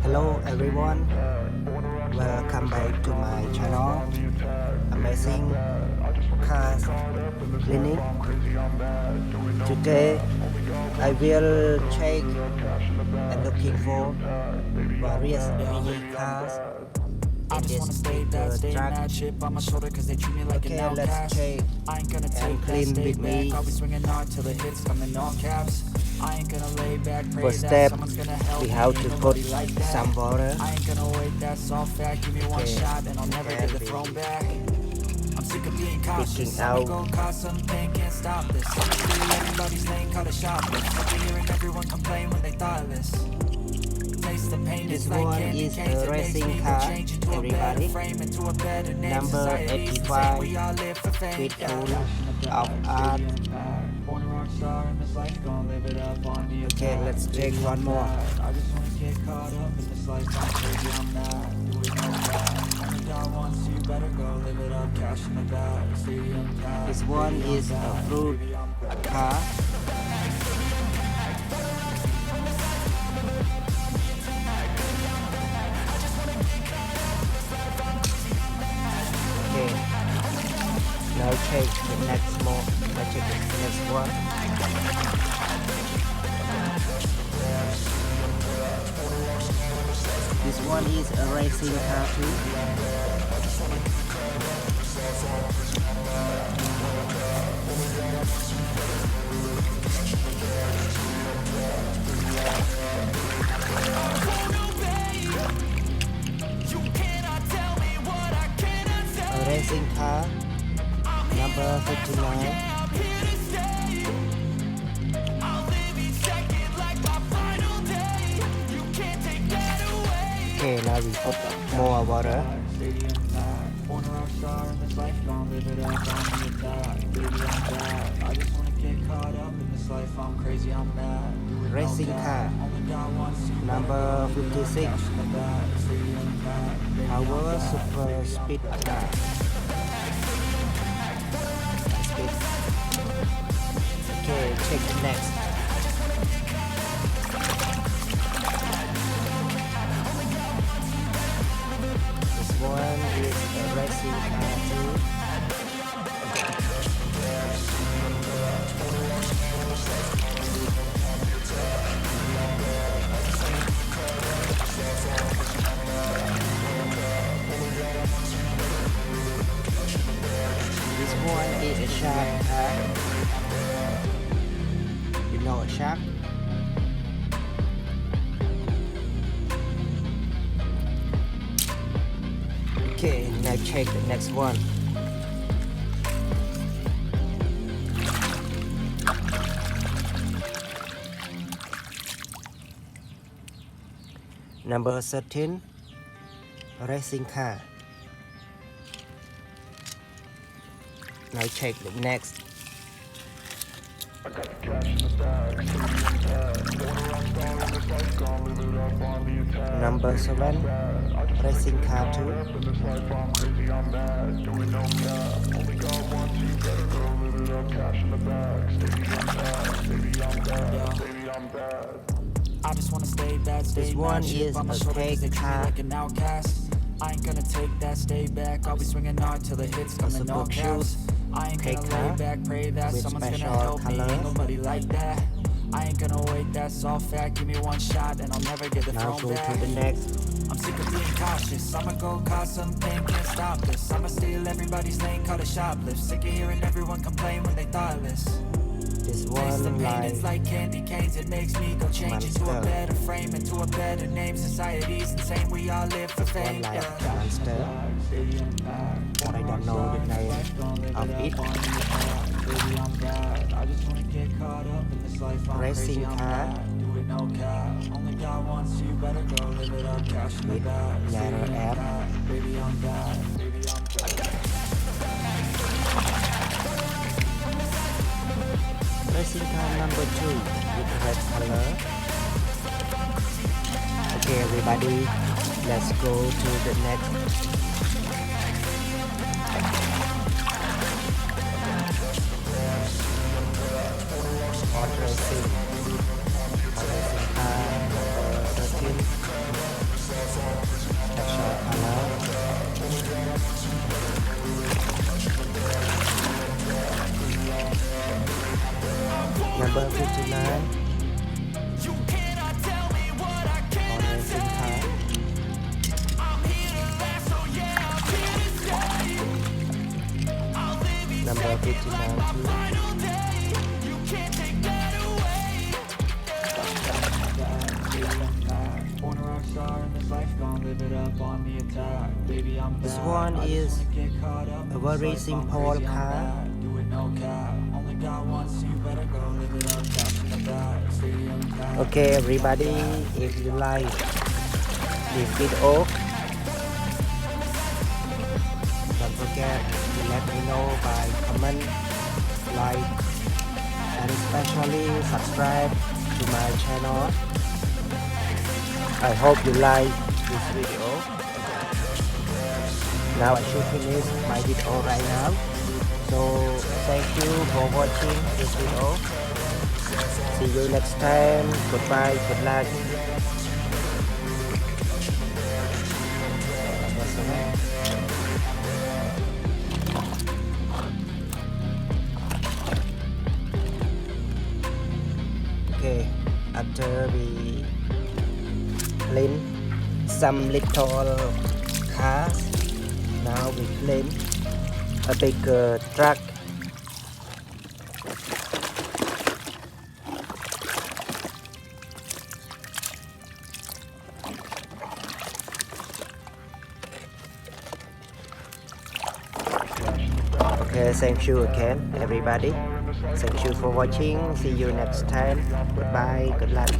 Hello everyone, welcome back to my channel Amazing Cars Clinic. Today I will check and looking for various mini cars in this bigger truck. Okay, let's check and clean with me. First step, we have to put some water. I'm sick of being cautious. Picking I'm out. gonna cause some pain, can't stop this. I'm stealing everybody's lane, call it shoplift. Sick of hearing everyone complain when they thoughtless. Taste the pain, This it's like one candy is canes. a It makes racing me car, change into a better everybody. frame, into a better name. Number Society's the 85, same, we all live for fame. with full of art. Born a rock star in this life, gonna live it up on the Okay, let's check one more. I just wanna get caught up in this life, I'm crazy, I'm mad. Do it no bad. Only God wants you, better go live it up, cash in the bag. Stadium pass. This one is a fruit car. Okay, now check the next more. Now check the next one. This one is a racing car too. A racing car, number 59. Okay, now we put more water. Born a rock star in this life, gonna live it up on the top. Baby, I'm bad. I just wanna get caught up in this life, I'm crazy, I'm mad. Do it no Racing doubt. car, Only God wants you, number 56. cash in the bag. Stadium pass. Baby, I'm Our bad. super speed car. Speed. Okay, check the next. This one is a racing car too. This one is a shark car. You know a shark? Okay, now check the next one. Number 13, racing car. Now check the next. Number 7, racing car too. I just wanna stay bad, stay This one mad, chip is on my a shoulder 'cause fake they treat me car. like an outcast. I ain't gonna take that, stay back. I'll be swinging hard till the hits come in all support caps. I ain't fake gonna car lay back, pray that with someone's gonna special help me. colors. Ain't nobody like that. I ain't gonna wait, that's all fact. Give me one shot and I'll never get the Now throne go back. to the next. I'm sick of being cautious. I'ma go cause some pain, can't stop this. I'ma steal everybody's lane, call it shoplift. Sick of hearing everyone complain when they thoughtless. This Taste the one pain, it's like like candy canes. It makes me go change into a Monster. better frame, into a better name. Society's insane, we all live for one fame. like Yeah. monster. But I don't know the name of it. Racing car Only God wants you, better go live it up. Cash in the with bag. narrow app. Baby, I'm bad. Baby, I'm bad. Racing car number 2 with red color. Okay, everybody, let's go to the next. Hot racing car number 13. 59 on racing car. Number 59 too. Born a rock star in this life, gon' live it up on the attack. Baby, I'm This bad. one I just is wanna get caught up in a this very life, I'm simple crazy, I'm car. bad. Do it no cap. Only got one, so you better go live it up. Cash in the bag, stadium packed. Okay, everybody, if you like this video, don't forget to let me know by comment, like, and especially subscribe to my channel. I hope you like this video. Now I should finish my video right now. So thank you for watching this video. See you next time. Goodbye. Good luck. Okay, after we clean some little cars, now we clean a bigger truck. Okay, thank you again everybody. Thank you for watching. See you next time. Goodbye. Good luck.